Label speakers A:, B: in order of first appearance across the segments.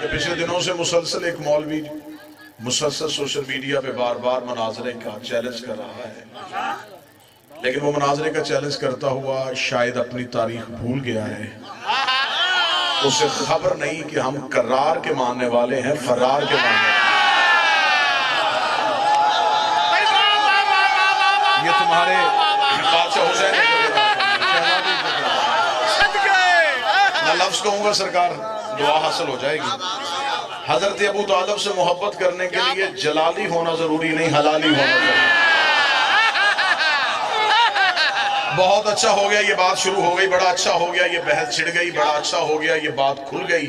A: کہ پچھلے دنوں سے مسلسل ایک مولوی مسلسل سوشل میڈیا پہ بار بار مناظرے کا چیلنج کر رہا ہے، لیکن وہ مناظرے کا چیلنج کرتا ہوا شاید اپنی تاریخ بھول گیا ہے۔ اسے خبر نہیں کہ ہم کرار کے ماننے والے ہیں، فرار کے ماننے والے ہیں۔ یہ تمہارے بادشاہ حسین میں لفظ کہوں گا سرکار دعا حاصل ہو جائے گی۔ حضرت ابو طالب سے محبت کرنے کے لیے جلالی ہونا ضروری نہیں، حلالی ہونا ضروری۔ بہت اچھا ہو گیا، یہ بات شروع ہو گئی، بڑا اچھا ہو گیا یہ بحث چھڑ گئی، بڑا اچھا ہو گیا یہ بات کھل گئی،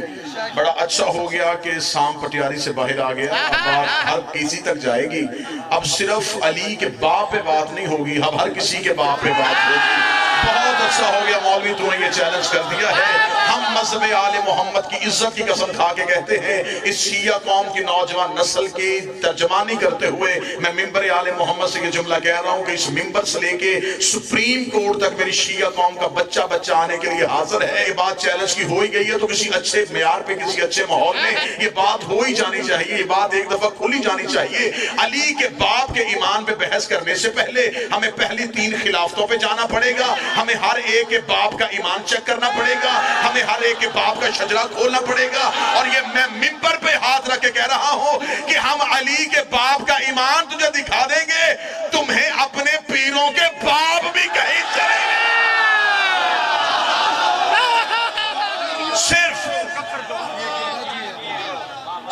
A: بڑا اچھا ہو گیا کہ سام پٹیاری سے باہر آ گیا، اب بات ہر کسی تک جائے گی۔ اب صرف علی کے باپ پہ بات نہیں ہوگی، اب ہر کسی کے باپ پہ بات ہوگی۔ بہت اچھا ہو گیا مولوی تو نے یہ چیلنج کر دیا ہے۔ ہم مذہب آل محمد کی عزت کی قسم کھا کے کہتے ہیں، اس شیعہ قوم کی نوجوان نسل کی ترجمانی کرتے ہوئے میں ممبر آل محمد سے یہ جملہ کہہ رہا ہوں کہ اس ممبر سے لے کے سپریم کورٹ تک میری شیعہ قوم کا بچہ آنے کے لیے حاضر ہے۔ یہ بات چیلنج کی ہوئی گئی ہے تو کسی اچھے معیار پہ، کسی اچھے ماحول میں یہ بات ہو ہی جانی چاہیے، یہ بات ایک دفعہ کھلی جانی چاہیے۔ علی کے باپ کے ایمان پہ بحث کرنے سے پہلے ہمیں پہلی 3 خلافتوں پہ جانا پڑے گا، ہمیں ہر ایک کے باپ کا ایمان چیک کرنا پڑے گا، ہمیں ہر ایک کے باپ کا شجرہ کھولنا پڑے گا۔ اور یہ میں ممبر پہ ہاتھ رکھ کے کہہ رہا ہوں کہ ہم علی کے باپ کا ایمان تجھے دکھا دیں گے، تمہیں اپنے پیروں کے باپ بھی کہیں چلیں گے۔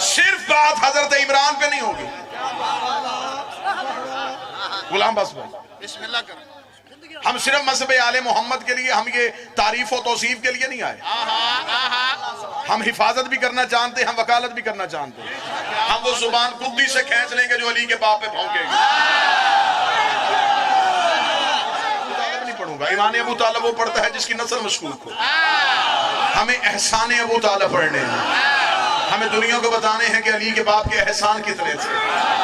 A: صرف بات حضرت عمران پہ نہیں ہوگی۔ غلام بس بسم اللہ کریں، ہم صرف مذہب آل محمد کے لیے، ہم یہ تعریف و توصیف کے لیے نہیں آئے، ہم حفاظت بھی کرنا جانتے ہیں، ہم وکالت بھی کرنا جانتے ہیں۔ ہم وہ زبان خودی سے کھینچ لیں گے جو علی کے باپ پہ بھونکے گی۔ نہیں پڑھوں گا، ایمان ابو طالب وہ پڑھتا ہے جس کی نسل مشکوک ہو۔ ہمیں احسان ابو طالب پڑھنے ہیں، ہمیں دنیا کو بتانے ہیں کہ علی کے باپ کے احسان کتنے تھے۔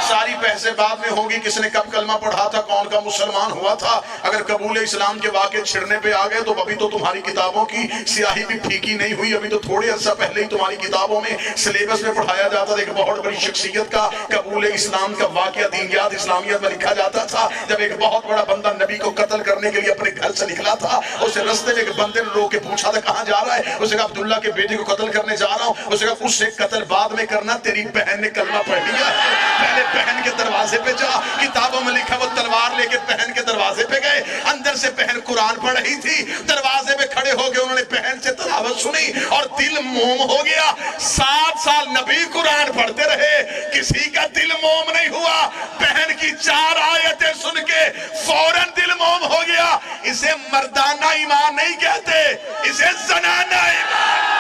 A: ساری بحثیں بعد میں ہوگی، کس نے کب کلمہ پڑھا تھا، کون کا مسلمان ہوا تھا۔ اگر قبول اسلام کے واقعے چھڑنے پہ آ گئے تو ابھی تو تمہاری کتابوں کی سیاہی بھی پھیکی نہیں ہوئی، ابھی تو تھوڑے عرصہ پہلے ہی تمہاری کتابوں میں سلیبس میں پڑھایا جاتا تھا ایک بہت بڑی شخصیت کا قبول اسلام کا واقعہ دینیات اسلامیت میں لکھا جاتا تھا، جب ایک بہت بڑا بندہ نبی کو قتل کرنے کے لیے اپنے گھر سے نکلا تھا۔ اسے رستے میں ایک بندے نے روک کے پوچھا تھا کہاں جا رہا ہے، اسے کہا عبداللہ کے بیٹے کو قتل کرنے جا رہا ہوں۔ اسے کہا اس سے قتل بعد میں کرنا، تیری بہن نے کلمہ پڑھ لیا ہے، پہلے بہن کے دروازے پہ جا۔ کتابوں میں لکھا وہ تلوار لے کے بہن کے دروازے پہ گئے، اندر سے بہن قرآن پڑھ رہی تھی، دروازے پہ کھڑے ہو کے انہوں نے بہن سے تلاوت سنی اور دل موم ہو گیا۔ 7 سال نبی قرآن پڑھتے رہے، کسی کا دل موم نہیں ہوا۔ بہن کی 4 آیتیں سن کے فوراً دل موم ہو گیا۔ اسے مردانہ ایمان نہیں کہتے، اسے زنانہ ایمان۔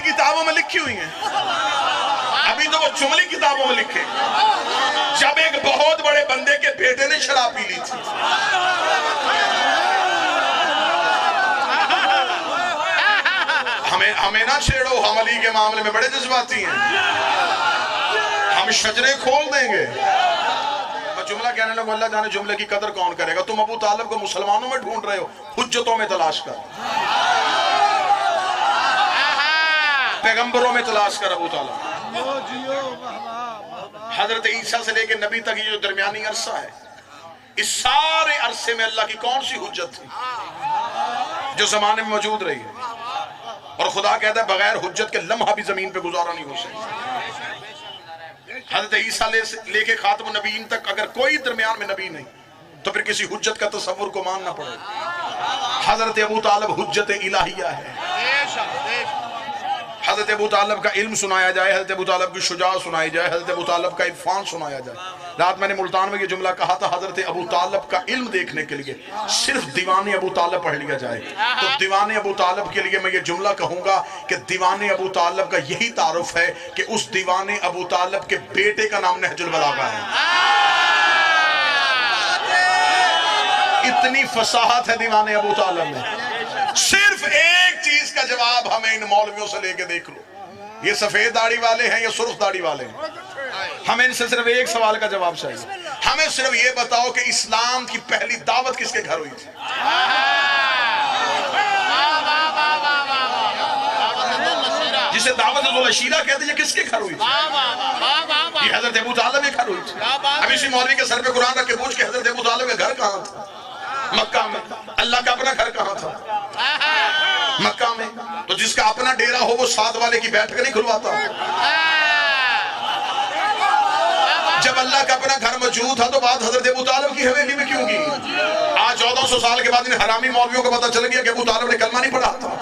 A: کتابوں میں لکھی ہوئی ہیں، ابھی تو وہ جملے کتابوں میں لکھے، جب ایک بہت بڑے بندے کے بیٹے نے شراب پی لی تھی۔ ہمیں نہ چھیڑو، ہم علی کے معاملے میں بڑے جذباتی ہیں، ہم شجرے کھول دیں گے۔ میں جملہ کہنے لگوں اللہ جانے جملے کی قدر کون کرے گا۔ تم ابو طالب کو مسلمانوں میں ڈھونڈ رہے ہو، حجتوں میں تلاش کر، پیغمبروں میں تلاش کر ابو طالب۔ حضرت عیسیٰ سے لے کے نبی تک یہ جو درمیانی عرصہ ہے، اس سارے عرصے میں اللہ کی کون سی حجت تھی جو زمانے میں موجود رہی ہے؟ اور خدا کہتا ہے بغیر حجت کے لمحہ بھی زمین پہ گزارا نہیں ہو سکتا۔ حضرت عیسیٰ لے کے خاتم النبیین تک اگر کوئی درمیان میں نبی نہیں تو پھر کسی حجت کا تصور کو ماننا پڑے۔ حضرت ابو طالب حجت الہیہ ہے۔ حضرت ابو طالب کا علم سنایا جائے، حضرت ابو طالب کی شجاعت سنائی جائے، حضرت ابو طالب کا عرفان سنایا جائے۔ رات میں نے ملتان میں یہ جملہ کہا تھا، حضرت ابو طالب کا علم دیکھنے کے لیے صرف دیوان ابو طالب پڑھ لیا جائے تو دیوان ابو طالب کے لیے میں یہ جملہ کہوں گا کہ دیوان ابو طالب کا یہی تعارف ہے کہ اس دیوان ابو طالب کے بیٹے کا نام نہج البلاغہ ہے۔ اتنی فصاحت ہے دیوان ابو طالب میں۔ صرف ایک چیز کا جواب ہمیں ان مولویوں سے لے کے دیکھ لو، یہ سفید داڑھی والے ہیں یا سرخ داڑھی والے ہیں؟ ہمیں ان سے صرف ایک سوال کا جواب چاہیے. ہمیں صرف یہ بتاؤ کہ اسلام کی پہلی دعوت کس کے گھر ہوئی تھی؟ جسے دعوت ذوالعشیرہ کہتے ہیں، یہ کس کے گھر ہوئی تھی؟ یہ حضرت ابو طالب کے گھر ہوئی تھی. اب اسی مولوی کے سر پہ قرآن رکھ کے پوچھ کہ حضرت ابو طالب کا گھر کہاں تھا؟ مکہ میں. اللہ کا اپنا گھر کہاں تھا؟ مکہ میں. تو جس کا اپنا ڈیرا ہو وہ ساتھ والے کی بیٹھ نہیں کھلواتا. جب اللہ کا اپنا گھر موجود تھا تو بات حضرت ابو طالب کی حویلی میں کیوں کی؟ آج 1400 سال کے بعد ان حرامی مولویوں کو پتہ چل گیا کہ ابو طالب نے کلمہ نہیں پڑھا تھا.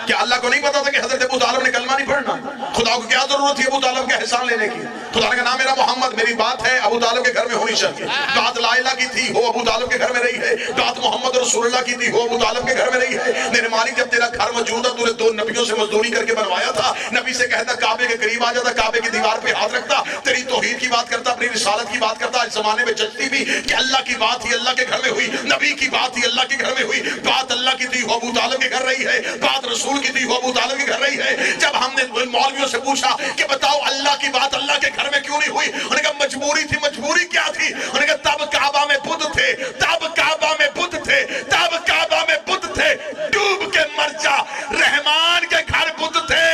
A: کیا اللہ کو نہیں پتا تھا کہ حضرت ابو طالب نے کلمہ نہیں پڑھنا؟ خدا کو کیا ضرورت تھی ابو طالب کا احسان لینے کی؟ خدا نے کہا نام میرا محمد، میری بات ہے ابو طالب کے گھر میں ہونی چاہیے. بات لا الہ کی تھی، ہو ابو طالب کے گھر میں رہی ہے. بات محمد رسول اللہ کی تھی، ہو ابو طالب کے گھر میں رہی ہے. میرے مالک جب تیرا گھر موجود ہے، تو نے 2 نبیوں سے مزدوری کر کے بنوایا تھا. نبی سے کہتا کعبے کے قریب آ جاتا، کعبے کی دیوار پہ ہاتھ رکھتا، تیری توحید کی بات کرتا، اپنی رسالت کی بات کرتا. اس زمانے میں جچتی بھی کہ اللہ کی بات ہی اللہ کے گھر میں ہوئی، نبی کی بات ہی اللہ کے گھر میں ہوئی. بات اللہ کی تھی، ہو ابو طالب کے گھر رہی ہے. بات رسول کی تھی، ہو ابو طالب کے گھر رہی ہے. جب ہم نے مولویوں سے پوچھا کہ بتاؤ اللہ کی بات اللہ کے گھر میں کیوں نہیں ہوئی، انہوں نے کہا مجبوری تھی. مجبوری کیا تھی؟ انہوں نے کہا تب کعبہ میں بت تھے، تب کعبہ میں بت تھے، تب کعبہ میں بت تھے. ڈوب کے مر جا، رحمان کے گھر بت تھے،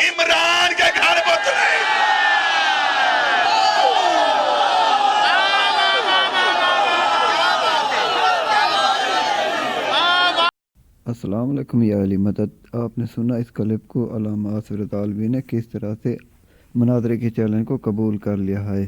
A: عمران کے گھر بت نہیں.
B: السلام علیکم یا علی مدد. آپ نے سنا اس کلپ کو علامہ آصف رضا الوی نے کس طرح سے مناظرے کے چیلنج کو قبول کر لیا ہے.